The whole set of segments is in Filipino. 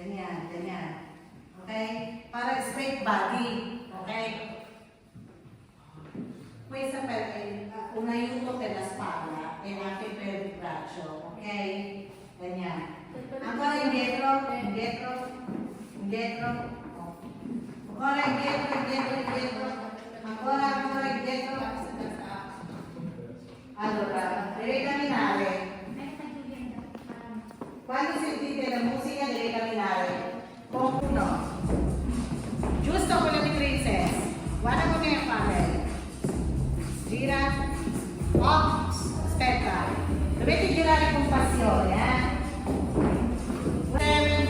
Ganyan, ganyan. Okay? Para straight body. Okay? Pwede sa pwede, unahin ko te la spalla e anche per il braccio. Okay? Ganyan. Ancora indietro, indietro, indietro. Ancora indietro, indietro, indietro. Ancora indietro. Allora, deve camminare. Quando sentite la musica deve camminare. Con uno. Giusto quello di princess. Guarda come fa lei. Gira. Oh, aspetta. Dovete girare con passione, eh? 7,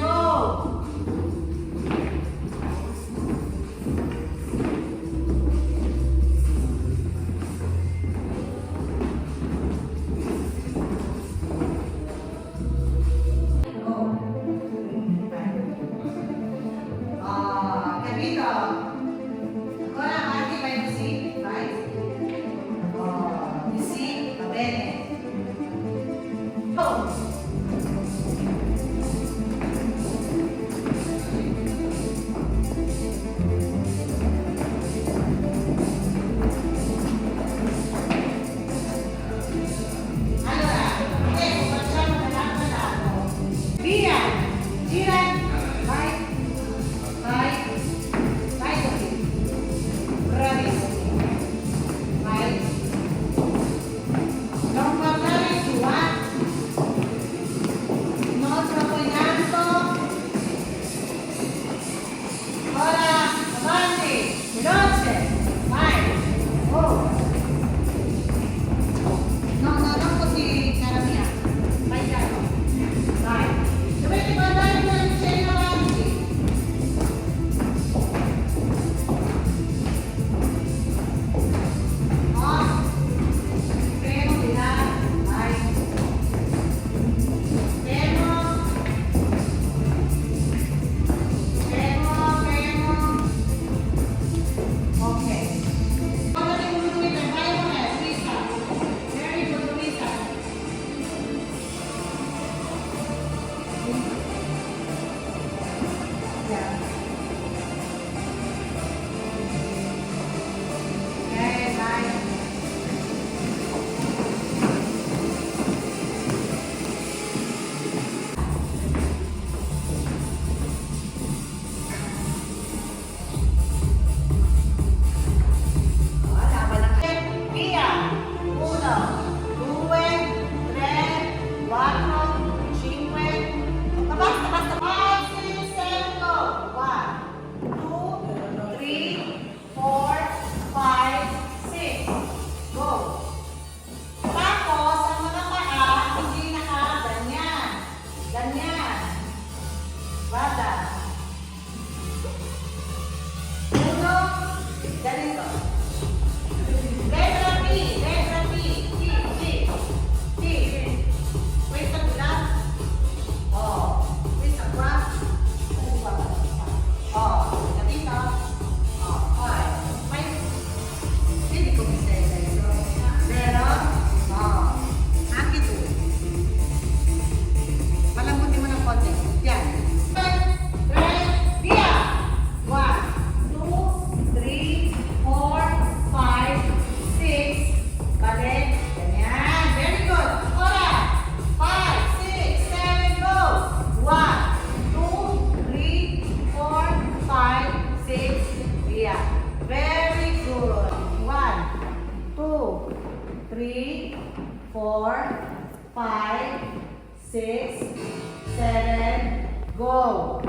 go! Go!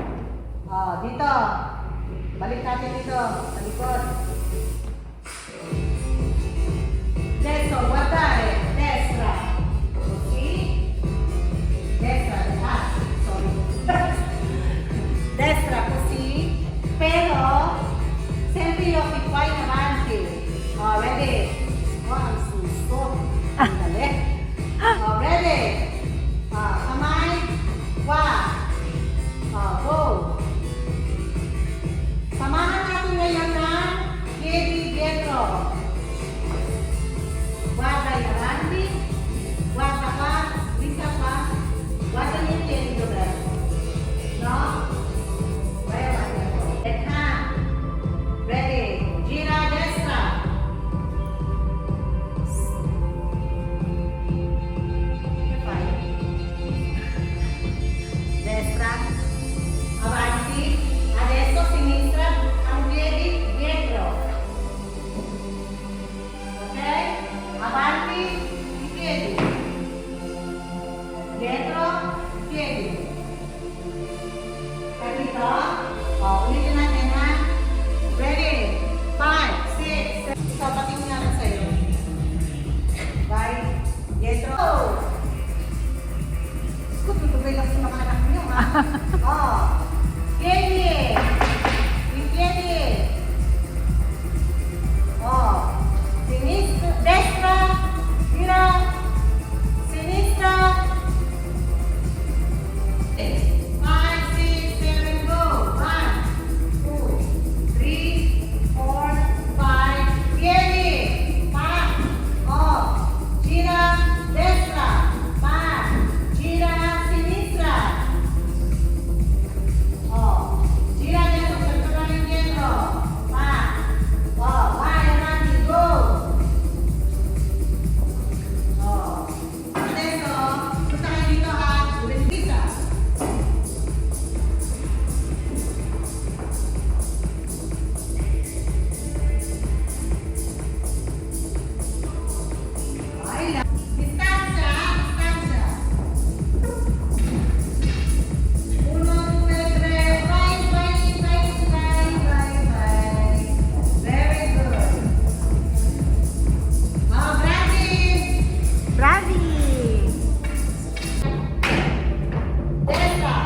Dito. Balik natin dito. Sa likod. Adesso, guardare. Destra. Così. Destra. Sorry. Destra così. Pero, sempre gli occhi qua in avanti. Ready? Ang susto. Dali. Ready? Kamay. Qua. Go! Samahan natin ngayon ng piedi dietro. Guarda, destra, avanti, adesso sinistra, ang piedi, dietro. Ok? Avanti, i piedi. Dietro, i piedi. Capito? Ulitin natin ha. Ready? 5, 6, 7. Ikaw, patingin natin sa'yo. Bye. Dietro. Tutubay lang sa mga anak niyo ha. Piedi. I piedi. Sinistra, destra, gira, sinistra. 5, 6, 7, go. 1, 2, 3, 4, 5. Piedi. Pa. Gira, destra. Pa. Gira, sinistra. Gira dentro, tornare indietro. Pa. Vai avanti, go. Adesso, punta kayo dito ha. Ulit-isa. Ay, distansya, distansya. 1, 2, 3, right, right, right, right, right, right. Very good. Bravi. Bravi! Destra.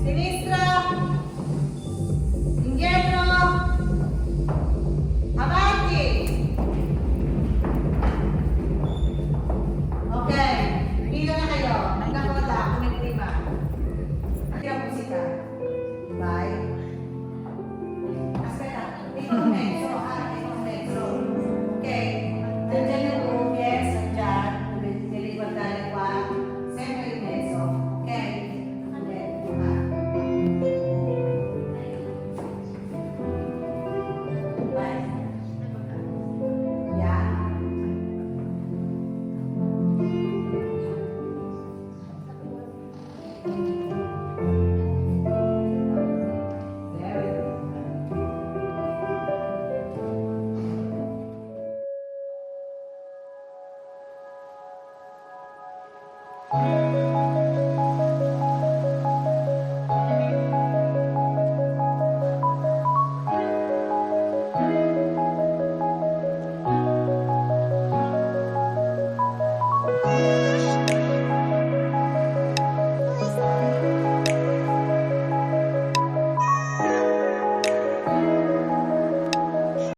Sinistra. Indietro. Avanti. Okay. Pila na kayo. Nagkakola. Kumit-lima. Tira musika. Bye. Aspetta. Dito mezzo. Dito mezzo. Okay. Nandiyan yung umies. Nandiyan. Nilipad tayo pa. Sempre yung mezzo. Okay. And then, Bye. Yeah.